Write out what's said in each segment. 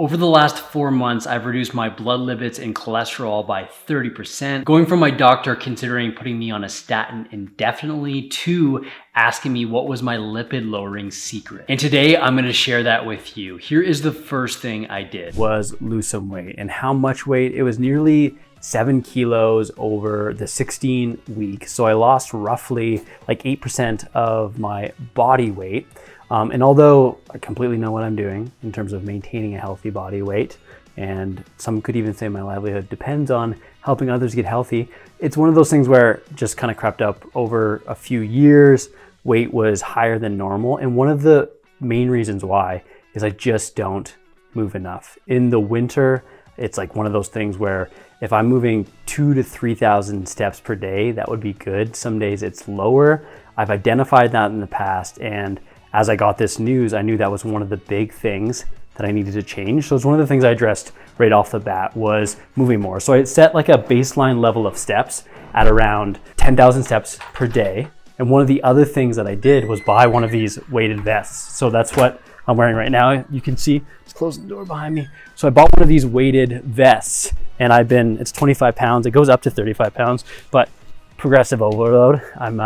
Over the last 4 months, I've reduced my blood lipids and cholesterol by 30%, going from my doctor considering putting me on a statin indefinitely to asking me what was my lipid lowering secret. And today I'm gonna share that with you. Here is the first thing I did. Was lose some weight. And how much weight? It was nearly 7 kilos over the 16 weeks. So I lost roughly like 8% of my body weight. And although I completely know what I'm doing in terms of maintaining a healthy body weight, and some could even say my livelihood depends on helping others get healthy, it's one of those things where it just kind of crept up over a few years. Weight was higher than normal. And one of the main reasons why is I just don't move enough. In the winter, it's like one of those things where if I'm moving 2,000 to 3,000 steps per day, that would be good. Some days it's lower. I've identified that in the past, and as I got this news, I knew that was one of the big things that I needed to change. So it's one of the things I addressed right off the bat was moving more. So I set like a baseline level of steps at around 10,000 steps per day. And one of the other things that I did was buy one of these weighted vests. So that's what I'm wearing right now. You can see, it's closing the door behind me. So I bought one of these weighted vests, and it's 25 pounds. It goes up to 35 pounds, but progressive overload. I'm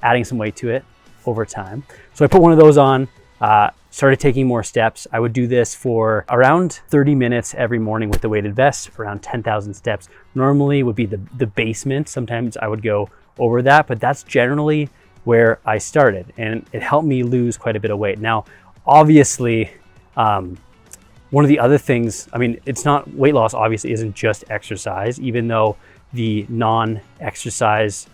adding some weight to it over time. So I put one of those on, started taking more steps. I would do this for around 30 minutes every morning with the weighted vest, around 10,000 steps. Normally would be the basement. Sometimes I would go over that, but that's generally where I started, and it helped me lose quite a bit of weight. Now, obviously, one of the other things, it's not, weight loss obviously isn't just exercise, even though the non-exercise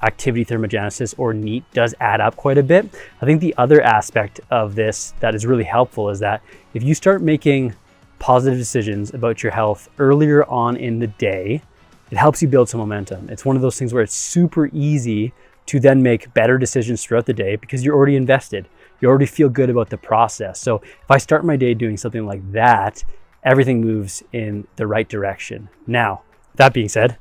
activity thermogenesis or NEAT does add up quite a bit. I think the other aspect of this that is really helpful is that if you start making positive decisions about your health earlier on in the day, it helps you build some momentum. It's one of those things where it's super easy to then make better decisions throughout the day because you're already invested. You already feel good about the process. So if I start my day doing something like that, everything moves in the right direction. Now, that being said,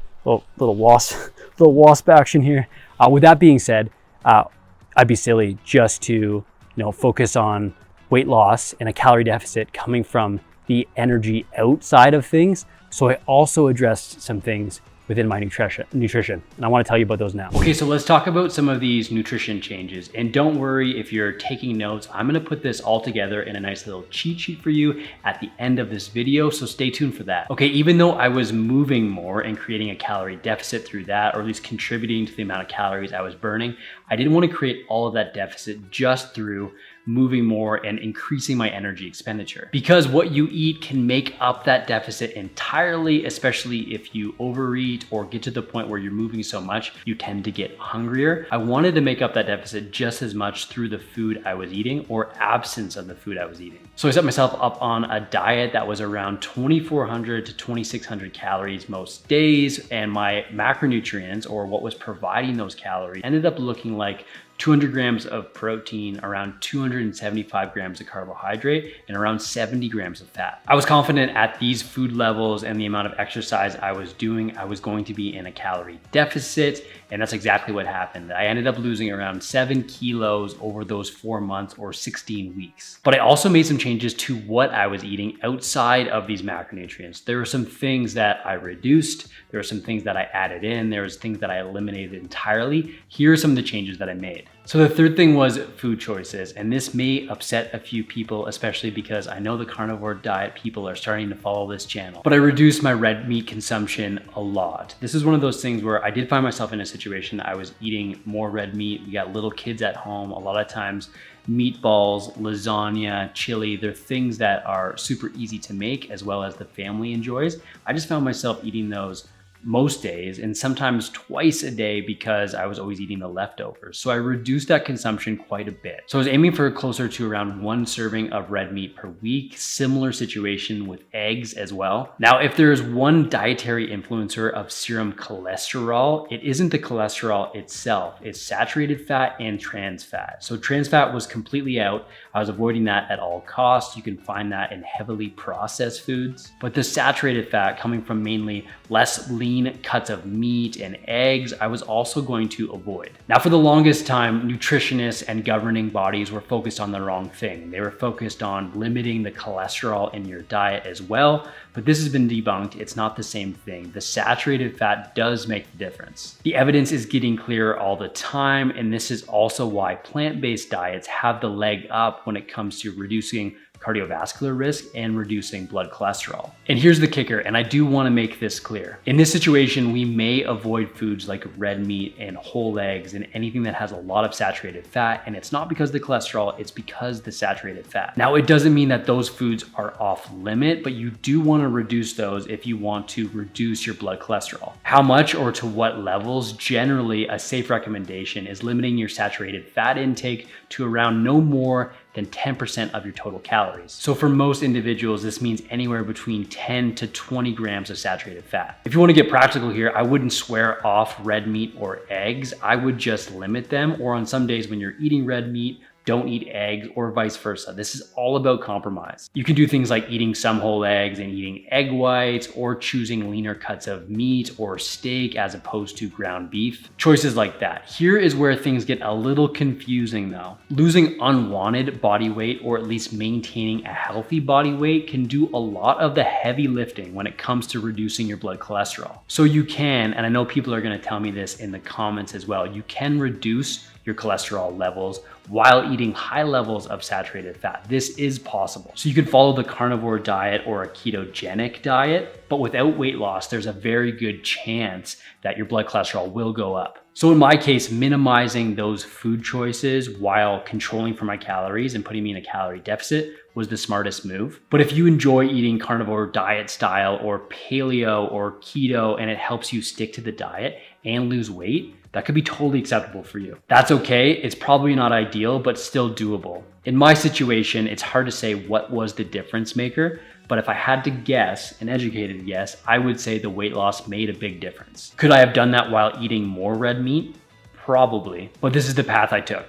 little wasp action here. With that being said, I'd be silly just to focus on weight loss and a calorie deficit coming from the energy outside of things. So I also addressed some things within my nutrition, and I want to tell you about those now. Okay, so let's talk about some of these nutrition changes. And don't worry if you're taking notes, I'm gonna put this all together in a nice little cheat sheet for you at the end of this video, so stay tuned for that. Okay, even though I was moving more and creating a calorie deficit through that, or at least contributing to the amount of calories I was burning, I didn't want to create all of that deficit just through moving more and increasing my energy expenditure. Because what you eat can make up that deficit entirely, especially if you overeat or get to the point where you're moving so much, you tend to get hungrier. I wanted to make up that deficit just as much through the food I was eating or absence of the food I was eating. So I set myself up on a diet that was around 2,400 to 2,600 calories most days, and my macronutrients, or what was providing those calories, ended up looking like 200 grams of protein, around 275 grams of carbohydrate, and around 70 grams of fat. I was confident at these food levels and the amount of exercise I was doing, I was going to be in a calorie deficit, and that's exactly what happened. I ended up losing around 7 kilos over those 4 months or 16 weeks. But I also made some changes to what I was eating outside of these macronutrients. There were some things that I reduced, there were some things that I added in, there was things that I eliminated entirely. Here are some of the changes that I made. So the third thing was food choices, and this may upset a few people, especially because I know the carnivore diet people are starting to follow this channel, but I reduced my red meat consumption a lot. This is one of those things where I did find myself in a situation that I was eating more red meat. We got little kids at home. A lot of times meatballs, lasagna, chili, they're things that are super easy to make as well as the family enjoys. I just found myself eating those most days and sometimes twice a day because I was always eating the leftovers. So I reduced that consumption quite a bit. So I was aiming for closer to around 1 serving of red meat per week. Similar situation with eggs as well. Now, if there's one dietary influencer of serum cholesterol, it isn't the cholesterol itself. It's saturated fat and trans fat. So trans fat was completely out. I was avoiding that at all costs. You can find that in heavily processed foods. But the saturated fat coming from mainly less lean lean cuts of meat and eggs, I was also going to avoid. Now, for the longest time, nutritionists and governing bodies were focused on the wrong thing. They were focused on limiting the cholesterol in your diet as well, but this has been debunked. It's not the same thing. The saturated fat does make the difference. The evidence is getting clearer all the time, and this is also why plant-based diets have the leg up when it comes to reducing cardiovascular risk and reducing blood cholesterol. And here's the kicker, and I do want to make this clear. In this situation, we may avoid foods like red meat and whole eggs and anything that has a lot of saturated fat, and it's not because of the cholesterol, it's because the saturated fat. Now, it doesn't mean that those foods are off limit, but you do want to reduce those if you want to reduce your blood cholesterol. How much or to what levels? Generally, a safe recommendation is limiting your saturated fat intake to around no more than 10% of your total calories. So for most individuals, this means anywhere between 10 to 20 grams of saturated fat. If you want to get practical here, I wouldn't swear off red meat or eggs. I would just limit them, or on some days when you're eating red meat, don't eat eggs, or vice versa. This is all about compromise. You can do things like eating some whole eggs and eating egg whites, or choosing leaner cuts of meat or steak as opposed to ground beef. Choices like that. Here is where things get a little confusing though. Losing unwanted body weight, or at least maintaining a healthy body weight, can do a lot of the heavy lifting when it comes to reducing your blood cholesterol. So you can, and I know people are gonna tell me this in the comments as well, you can reduce your cholesterol levels while eating high levels of saturated fat. This is possible. So you can follow the carnivore diet or a ketogenic diet, but without weight loss, there's a very good chance that your blood cholesterol will go up. So in my case, minimizing those food choices while controlling for my calories and putting me in a calorie deficit was the smartest move. But if you enjoy eating carnivore diet style or paleo or keto, and it helps you stick to the diet and lose weight, that could be totally acceptable for you. That's okay. It's probably not ideal, but still doable. In my situation, it's hard to say what was the difference maker, but if I had to guess, an educated guess, I would say the weight loss made a big difference. Could I have done that while eating more red meat? Probably, but this is the path I took.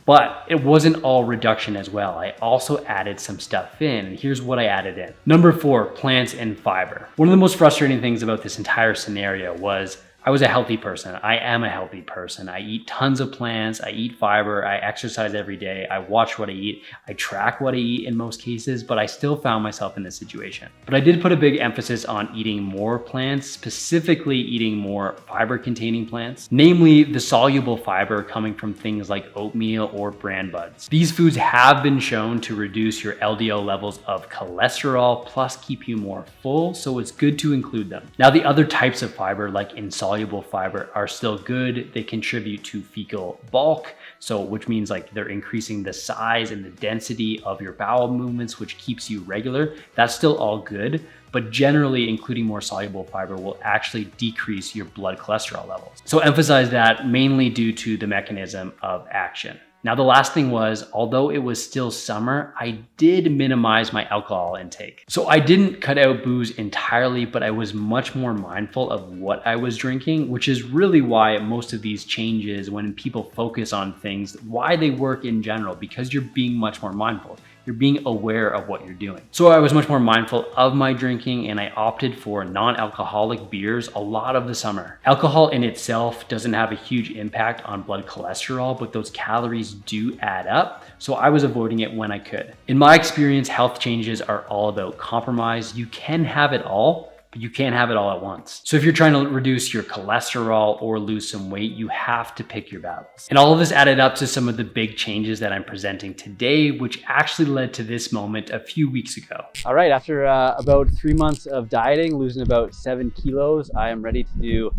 But it wasn't all reduction as well. I also added some stuff in, and here's what I added in. Number 4, plants and fiber. One of the most frustrating things about this entire scenario was I was a healthy person. I am a healthy person. I eat tons of plants. I eat fiber. I exercise every day. I watch what I eat. I track what I eat in most cases, but I still found myself in this situation. But I did put a big emphasis on eating more plants, specifically eating more fiber containing plants, namely the soluble fiber coming from things like oatmeal or bran buds. These foods have been shown to reduce your LDL levels of cholesterol, plus keep you more full, so it's good to include them. Now, the other types of fiber, like insoluble fiber, are still good. They contribute to fecal bulk, which means like they're increasing the size and the density of your bowel movements, which keeps you regular. That's still all good, but generally including more soluble fiber will actually decrease your blood cholesterol levels. So emphasize that, mainly due to the mechanism of action. Now, the last thing was, although it was still summer, I did minimize my alcohol intake. So I didn't cut out booze entirely, but I was much more mindful of what I was drinking, which is really why most of these changes, when people focus on things, why they work in general, because you're being much more mindful. You're being aware of what you're doing. So I was much more mindful of my drinking, and I opted for non-alcoholic beers a lot of the summer. Alcohol in itself doesn't have a huge impact on blood cholesterol, but those calories do add up. So I was avoiding it when I could. In my experience, health changes are all about compromise. You can have it all, but you can't have it all at once. So if you're trying to reduce your cholesterol or lose some weight, you have to pick your battles. And all of this added up to some of the big changes that I'm presenting today, which actually led to this moment a few weeks ago. All right, after about 3 months of dieting, losing about 7 kilos, I am ready to do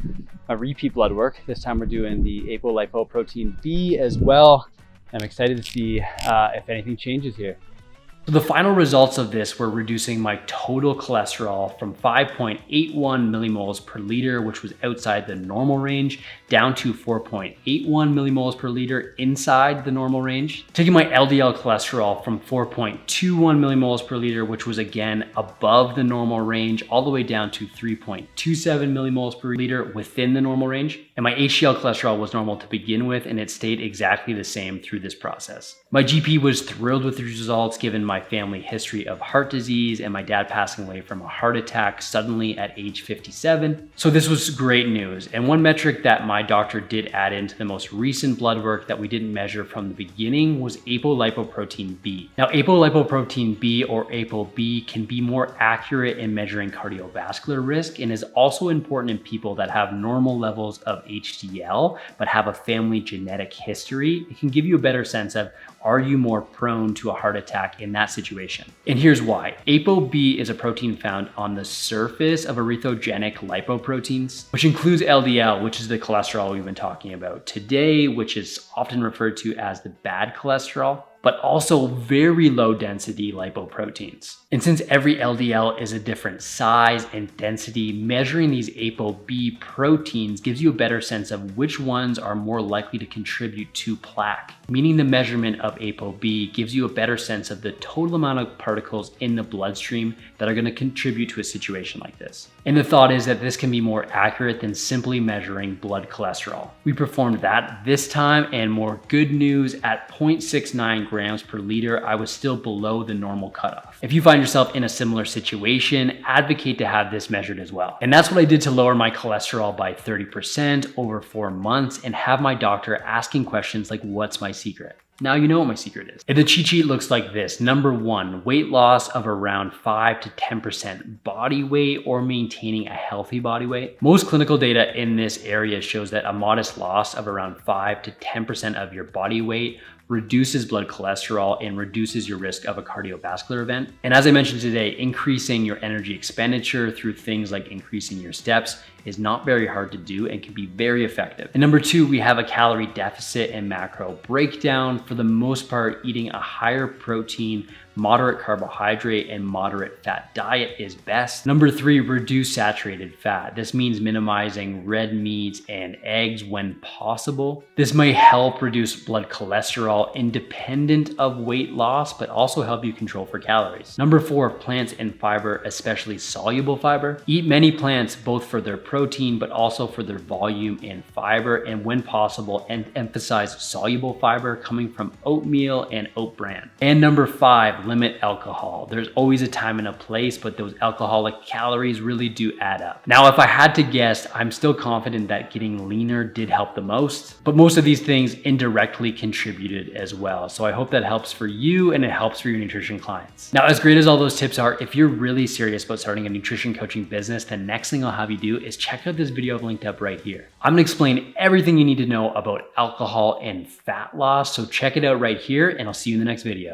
a repeat blood work. This time we're doing the apolipoprotein B as well. I'm excited to see if anything changes here. So the final results of this were reducing my total cholesterol from 5.81 millimoles per liter, which was outside the normal range, down to 4.81 millimoles per liter inside the normal range. Taking my LDL cholesterol from 4.21 millimoles per liter, which was again above the normal range, all the way down to 3.27 millimoles per liter within the normal range. And my HDL cholesterol was normal to begin with, and it stayed exactly the same through this process. My GP was thrilled with the results given my family history of heart disease and my dad passing away from a heart attack suddenly at age 57. So this was great news. And one metric that my doctor did add into the most recent blood work that we didn't measure from the beginning was apolipoprotein B. Now, apolipoprotein B or ApoB can be more accurate in measuring cardiovascular risk and is also important in people that have normal levels of HDL but have a family genetic history. It can give you a better sense of, are you more prone to a heart attack in that situation? And here's why. ApoB is a protein found on the surface of arrhythmogenic lipoproteins, which includes LDL, which is the cholesterol we've been talking about today, which is often referred to as the bad cholesterol, but also very low density lipoproteins. And since every LDL is a different size and density, measuring these ApoB proteins gives you a better sense of which ones are more likely to contribute to plaque, meaning the measurement of ApoB gives you a better sense of the total amount of particles in the bloodstream that are going to contribute to a situation like this. And the thought is that this can be more accurate than simply measuring blood cholesterol. We performed that this time, and more good news, at 0.69 grams per liter, I was still below the normal cutoff. If you find yourself in a similar situation, advocate to have this measured as well. And that's what I did to lower my cholesterol by 30% over 4 months and have my doctor asking questions like, what's my secret? Now you know what my secret is. And the cheat sheet looks like this. Number 1, weight loss of around 5 to 10% body weight or maintaining a healthy body weight. Most clinical data in this area shows that a modest loss of around 5 to 10% of your body weight reduces blood cholesterol and reduces your risk of a cardiovascular event. And as I mentioned today, increasing your energy expenditure through things like increasing your steps is not very hard to do and can be very effective. And number 2, we have a calorie deficit and macro breakdown. For the most part, eating a higher protein, moderate carbohydrate, and moderate fat diet is best. Number 3, reduce saturated fat. This means minimizing red meats and eggs when possible. This may help reduce blood cholesterol independent of weight loss, but also help you control for calories. Number 4, plants and fiber, especially soluble fiber. Eat many plants both for their protein, but also for their volume and fiber, and when possible, and emphasize soluble fiber coming from oatmeal and oat bran. And number 5, limit alcohol. There's always a time and a place, but those alcoholic calories really do add up. Now, if I had to guess, I'm still confident that getting leaner did help the most, but most of these things indirectly contributed as well. So I hope that helps for you and it helps for your nutrition clients. Now, as great as all those tips are, if you're really serious about starting a nutrition coaching business, the next thing I'll have you do is check out this video I've linked up right here. I'm gonna explain everything you need to know about alcohol and fat loss, so check it out right here, and I'll see you in the next video.